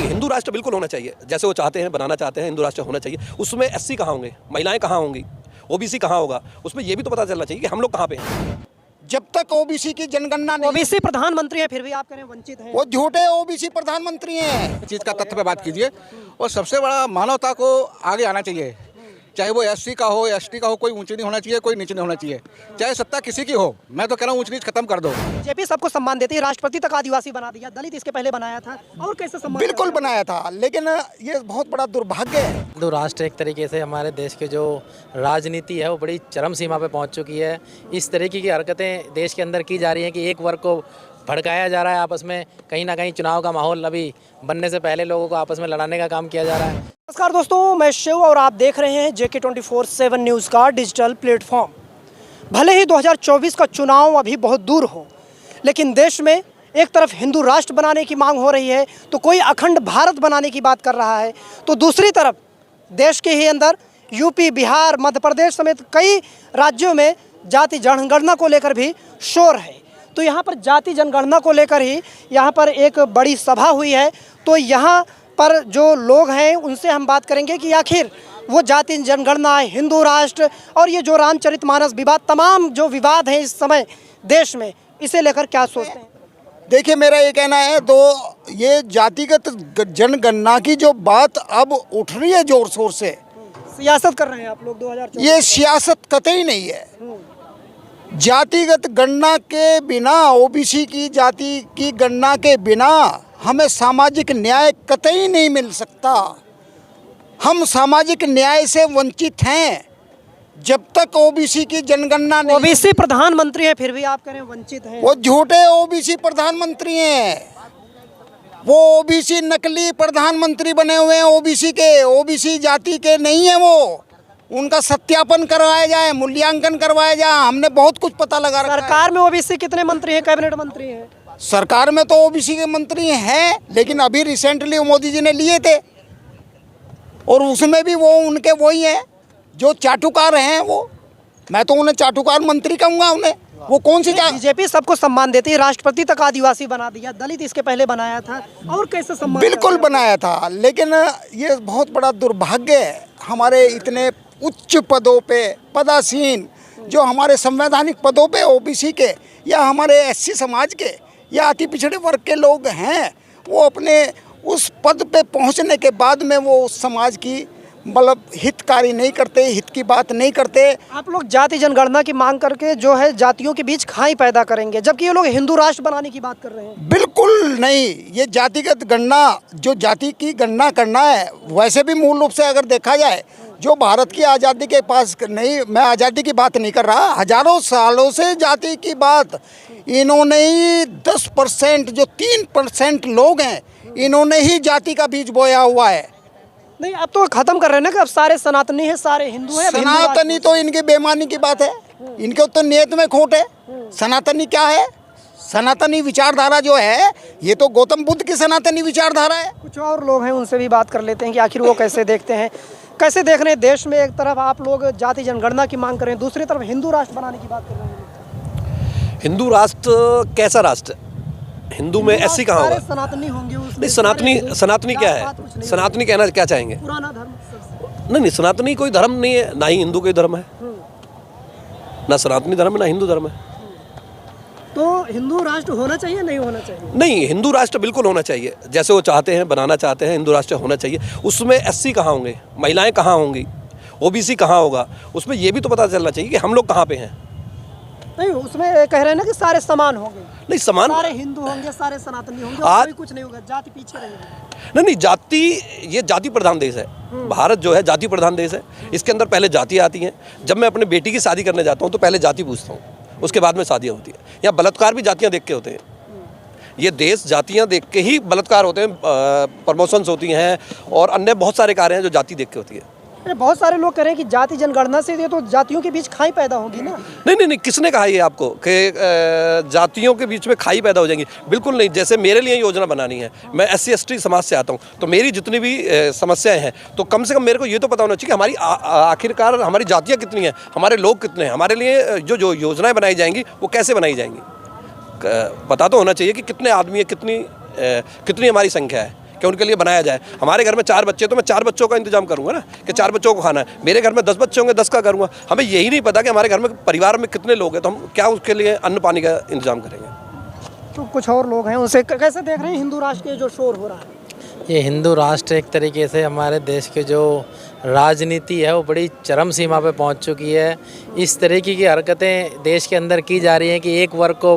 देखिए, हिंदू राष्ट्र बिल्कुल होना चाहिए, जैसे वो चाहते हैं, बनाना चाहते हैं, हिंदू राष्ट्र होना चाहिए। उसमें एससी कहाँ होंगे, महिलाएं कहाँ होंगी, ओबीसी कहाँ होगा, उसमें ये भी तो पता चलना चाहिए कि हम लोग कहाँ पे हैं। जब तक ओबीसी की जनगणना नहीं, ओबीसी प्रधानमंत्री है फिर भी आप कह रहे हैं वंचित हैं। वो झूठे ओबीसी प्रधानमंत्री हैं। चीज़ का तथ्य पे बात कीजिए और सबसे बड़ा मानवता को आगे आना चाहिए, चाहे वो एससी का हो एसटी का हो, कोई ऊंची नहीं होना चाहिए, कोई नीचे नहीं होना चाहिए, चाहे सत्ता किसी की हो। मैं तो कह रहा हूँ ऊंच नीच खत्म कर दो। बीजेपी सबको सम्मान देती है, राष्ट्रपति तक आदिवासी बना दिया, दलित इसके पहले बनाया था, और कैसे सम्मान बिल्कुल बनाया था, लेकिन ये बहुत बड़ा दुर्भाग्य है। हिंदू राष्ट्र एक तरीके से हमारे देश के जो राजनीति है वो बड़ी चरम सीमा पे पहुंच चुकी है। इस तरीके की हरकतें देश के अंदर की जा रही हैं कि एक वर्ग को भड़काया जा रहा है आपस में, कहीं ना कहीं चुनाव का माहौल अभी बनने से पहले लोगों को आपस में लड़ाने का काम किया जा रहा है। नमस्कार दोस्तों, मैं शिव और आप देख रहे हैं JK 24/7 न्यूज़ का डिजिटल प्लेटफॉर्म। भले ही 2024 का चुनाव अभी बहुत दूर हो, लेकिन देश में एक तरफ हिंदू राष्ट्र बनाने की मांग हो रही है, तो कोई अखंड भारत बनाने की बात कर रहा है, तो दूसरी तरफ देश के ही अंदर यूपी, बिहार, मध्य प्रदेश समेत कई राज्यों में जाति जनगणना को लेकर भी शोर है। तो यहाँ पर जाति जनगणना को लेकर ही यहाँ पर एक बड़ी सभा हुई है। तो यहाँ पर जो लोग हैं उनसे हम बात करेंगे कि आखिर वो जाति जनगणना, हिंदू राष्ट्र और ये जो रामचरितमानस विवाद, तमाम जो विवाद हैं इस समय देश में, इसे लेकर क्या सोचते हैं। देखिए, मेरा ये कहना है, तो ये जातिगत जनगणना की जो बात अब उठ रही है जोर शोर से, सियासत कर रहे हैं आप लोग 2024। ये सियासत कतई नहीं है। जातिगत गणना के बिना, ओबीसी की जाति की गणना के बिना हमें सामाजिक न्याय कतई नहीं मिल सकता। हम सामाजिक न्याय से वंचित हैं जब तक ओबीसी की जनगणना नहीं। ओबीसी प्रधानमंत्री है फिर भी आप कह रहे हैं वंचित हैं। वो झूठे ओबीसी प्रधानमंत्री हैं। वो ओबीसी नकली प्रधानमंत्री बने हुए हैं, ओबीसी के, ओबीसी जाति के नहीं है वो। उनका सत्यापन करवाया जाए, मूल्यांकन करवाया जाए। हमने बहुत कुछ पता लगा रखा है। सरकार में ओबीसी कितने मंत्री हैं, कैबिनेट मंत्री हैं? सरकार में तो ओबीसी के मंत्री हैं, लेकिन अभी रिसेंटली मोदी जी ने लिए थे, और उसमें भी वो उनके वही हैं जो चाटुकार हैं। वो, मैं तो उन्हें चाटुकार मंत्री कहूँगा उन्हें। वो कौन सी बीजेपी सबको सम्मान देती है, राष्ट्रपति तक आदिवासी बना दिया, दलित इसके पहले बनाया था, और कैसे सम्मान? बिल्कुल बनाया था, लेकिन ये बहुत बड़ा दुर्भाग्य है। हमारे इतने उच्च पदों पे पदासीन, जो हमारे संवैधानिक पदों पे ओबीसी के या हमारे एससी समाज के या अति पिछड़े वर्ग के लोग हैं, वो अपने उस पद पे पहुंचने के बाद में वो उस समाज की मतलब हितकारी नहीं करते, हित की बात नहीं करते। आप लोग जाति जनगणना की मांग करके जो है जातियों के बीच खाई पैदा करेंगे, जबकि ये लोग हिंदू राष्ट्र बनाने की बात कर रहे हैं। बिल्कुल नहीं। ये जातिगत गणना, जो जाति की गणना करना है, वैसे भी मूल रूप से अगर देखा जाए, जो भारत की आज़ादी के पास नहीं, मैं आज़ादी की बात नहीं कर रहा, हजारों सालों से जाति की बात इन्होंने ही 10%, जो 3% लोग हैं, इन्होंने ही जाति का बीज बोया हुआ है। नहीं, अब तो खत्म कर रहे हैं ना कि अब सारे सनातनी हैं, सारे हिंदू हैं। सनातनी तो इनकी बेईमानी की बात है, इनके तो नियत में खोट है। सनातनी क्या है? सनातनी विचारधारा जो है, ये तो गौतम बुद्ध की सनातनी विचारधारा है। कुछ और लोग हैं, उनसे भी बात कर लेते हैं कि आखिर वो कैसे देखते हैं, कैसे देख रहे हैं देश में। एक तरफ आप लोग जाति जनगणना की मांग कर रहे हैं, दूसरी तरफ हिंदू राष्ट्र बनाने की बात कर रहे हैं। हिंदू राष्ट्र कैसा राष्ट्र? हिंदू में एससी कहाँ होगा? सनातनी होंगे उसमें। नहीं, सनातनी क्या है? सनातनी कहना क्या चाहेंगे? पुराना धर्म। नहीं, सनातनी कोई धर्म नहीं है, ना ही हिंदू कोई धर्म है, ना सनातनी धर्म है, ना हिंदू धर्म है। तो हिंदू राष्ट्र होना चाहिए, नहीं होना चाहिए? नहीं, हिंदू राष्ट्र बिल्कुल होना चाहिए, जैसे वो चाहते हैं, बनाना चाहते हैं, हिंदू राष्ट्र होना चाहिए। उसमें एससी कहाँ होंगे, महिलाएं कहाँ होंगी, ओबीसी कहाँ होगा, उसमें ये भी तो पता चलना चाहिए कि हम लोग कहाँ पे हैं। नहीं, उसमें कह रहे हैं ना कि सारे समान होंगे। नहीं, समान, सारे हिंदू होंगे, सारे सनातनी होंगे, और कोई कुछ नहीं होगा, जाति पीछे रहेगी। नहीं, जाति, ये जाति प्रधान देश है। भारत जो है जाति प्रधान देश है। इसके अंदर पहले जातियाँ आती हैं। जब मैं अपने बेटी की शादी करने जाता हूँ तो पहले जाति पूछता हूँ, उसके बाद में शादियाँ होती हैं। यहाँ बलात्कार भी जातियाँ देख के होते हैं। ये देश जातियाँ देख के ही बलात्कार होते हैं, प्रमोशंस होती हैं, और अन्य बहुत सारे कार्य हैं जो जाति देख के होती है। बहुत सारे लोग कह रहे हैं कि जाति जनगणना से ये तो जातियों के बीच खाई पैदा होगी ना। नहीं, किसने कहा ये आपको कि जातियों के बीच में खाई पैदा हो जाएंगी? बिल्कुल नहीं। जैसे मेरे लिए योजना बनानी है, मैं SC ST समाज से आता हूँ, तो मेरी जितनी भी समस्याएं हैं, तो कम से कम मेरे को ये तो पता होना चाहिए कि हमारी आखिरकार हमारी जातियाँ कितनी हैं, हमारे लोग कितने हैं, हमारे लिए जो योजनाएँ बनाई जाएंगी वो कैसे बनाई जाएंगी, पता तो होना चाहिए कि कितने आदमी है, कितनी हमारी संख्या है, कि उनके लिए बनाया जाए। हमारे घर में 4 बच्चे, तो मैं 4 बच्चों का इंतजाम करूंगा ना कि 4 बच्चों को खाना है। मेरे घर में 10 बच्चे होंगे, 10 का करूंगा। हमें यही नहीं पता कि हमारे घर में परिवार में कितने लोग हैं, तो हम क्या उसके लिए अन्न पानी का इंतजाम करेंगे। तो कुछ और लोग हैं, उनसे कैसे देख रहे हैं हिंदू राष्ट्र के जो शोर हो रहा है? ये हिंदू राष्ट्र एक तरीके से हमारे देश के जो राजनीति है वो बड़ी चरम सीमा पे पहुंच चुकी है। इस तरीके की हरकतें देश के अंदर की जा रही हैं कि एक वर्ग को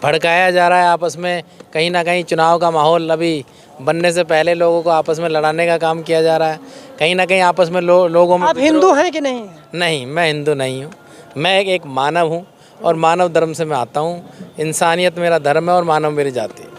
भड़काया जा रहा है आपस में। कहीं ना कहीं चुनाव का माहौल अभी बनने से पहले लोगों को आपस में लड़ाने का काम किया जा रहा है। कहीं ना कहीं आपस में लोगों में आप हिंदू हैं कि नहीं? नहीं, मैं हिंदू नहीं हूँ। मैं एक मानव हूँ और मानव धर्म से मैं आता हूँ। इंसानियत मेरा धर्म है और मानव मेरी जाति है।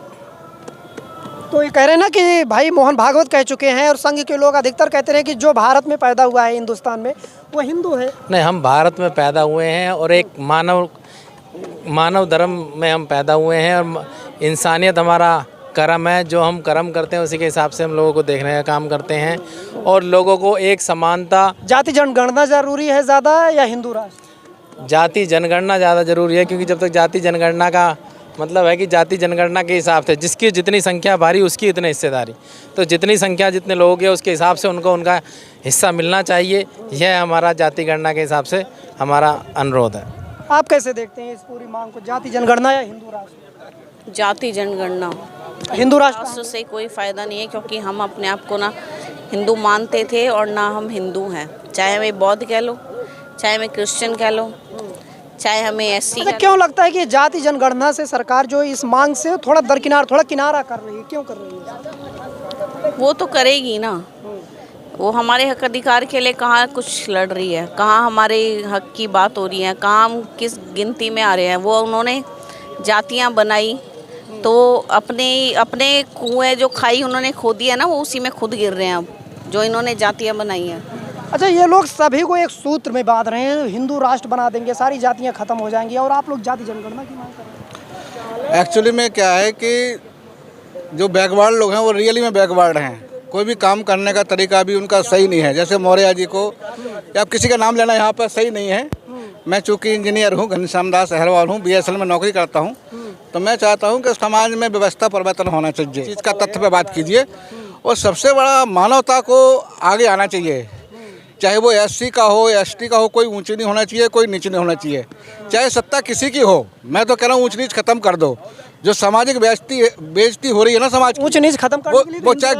तो ये कह रहे हैं ना कि भाई मोहन भागवत कह चुके हैं और संघ के लोग अधिकतर कहते हैं कि जो भारत में पैदा हुआ है हिंदुस्तान में वो हिंदू है। नहीं, हम भारत में पैदा हुए हैं और एक मानव धर्म में हम पैदा हुए हैं और इंसानियत हमारा कर्म है। जो हम कर्म करते हैं उसी के हिसाब से हम लोगों को देखने का काम करते हैं और लोगों को एक समानता। जाति जनगणना जरूरी है ज़्यादा या हिंदू राष्ट्र? जाति जनगणना ज़्यादा ज़रूरी है, क्योंकि जब तक जाति जनगणना का मतलब है कि जाति जनगणना के हिसाब से जिसकी जितनी संख्या भारी उसकी इतनी हिस्सेदारी, तो जितनी संख्या जितने लोग हैं उसके हिसाब से उनको उनका हिस्सा मिलना चाहिए। यह हमारा जाति गणना के हिसाब से हमारा अनुरोध है। आप कैसे देखते हैं इस पूरी मांग को, जाति जनगणना या हिंदू राष्ट्र? जाति जनगणना। हिंदू राष्ट्र राष्ट्र से कोई फ़ायदा नहीं है, क्योंकि हम अपने आप को ना हिंदू मानते थे और ना हम हिंदू हैं। चाहे हमें बौद्ध कह लो, चाहे हमें क्रिश्चियन कह लो, चाहे हमें एससी। अच्छा, क्यों लगता है कि जाति जनगणना से सरकार जो इस मांग से थोड़ा दरकिनार, थोड़ा किनारा कर रही है? क्यों कर रही है? वो तो करेगी ना। वो हमारे हक अधिकार के लिए कहाँ कुछ लड़ रही है, कहाँ हमारे हक की बात हो रही है, कहाँ हम किस गिनती में आ रहे हैं। वो उन्होंने जातियाँ बनाई तो अपने कुएं जो खाई उन्होंने खोदी है ना, वो उसी में खुद गिर रहे हैं अब, जो इन्होंने जातियाँ बनाई हैं। अच्छा, ये लोग सभी को एक सूत्र में बांध रहे हैं, हिंदू राष्ट्र बना देंगे, सारी जातियां खत्म हो जाएंगी, और आप लोग जाति जनगणना की मांग कर रहे हैं। एक्चुअली में क्या है कि जो बैकवर्ड लोग हैं वो रियली में बैकवर्ड हैं। कोई भी काम करने का तरीका भी उनका सही नहीं है। जैसे मौर्य जी को, या आप किसी का नाम लेना यहाँ पर सही नहीं है। मैं चूँकि इंजीनियर हूँ, घनश्याम दास अहरवाल हूँ, BSNL में नौकरी करता हूँ, तो मैं चाहता हूँ कि समाज में व्यवस्था परिवर्तन होना चाहिए। चीज़ का तथ्य पे बात कीजिए, और सबसे बड़ा मानवता को आगे आना चाहिए। चाहे वो SC का हो, ST का हो, कोई ऊंची नहीं होना चाहिए, कोई नीचे नहीं होना चाहिए। चाहे सत्ता किसी की हो, मैं तो कह रहा हूँ ऊंच नीच खत्म कर दो। जो सामाजिक बेइज्जती हो रही है ना समाज की, ऊंच नीच खत्म करने के लिए वो चाहे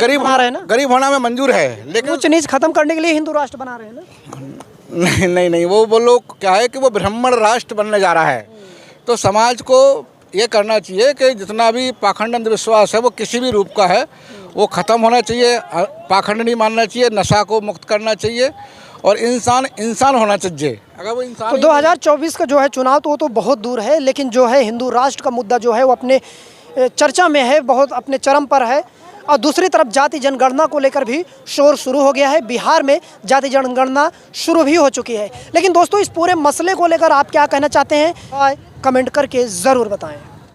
गरीब होना में मंजूर है, लेकिन ऊंच नीच खत्म करने के लिए हिंदू राष्ट्र बना रहे हैं ना? नहीं, वो लोग क्या है कि वो ब्राह्मण राष्ट्र बनने जा रहा है। तो समाज को ये करना चाहिए कि जितना भी पाखंड अंधविश्वास है वो किसी भी रूप का है वो ख़त्म होना चाहिए। पाखंड नहीं मानना चाहिए, नशा को मुक्त करना चाहिए और इंसान होना चाहिए। अगर वो इंसान तो 2024 का जो है चुनाव तो वो तो बहुत दूर है, लेकिन जो है हिंदू राष्ट्र का मुद्दा जो है वो अपने चर्चा में है, बहुत अपने चरम पर है। और दूसरी तरफ जाति जनगणना को लेकर भी शोर शुरू हो गया है। बिहार में जाति जनगणना शुरू भी हो चुकी है। लेकिन दोस्तों, इस पूरे मसले को लेकर आप क्या कहना चाहते हैं, कमेंट करके ज़रूर बताएं।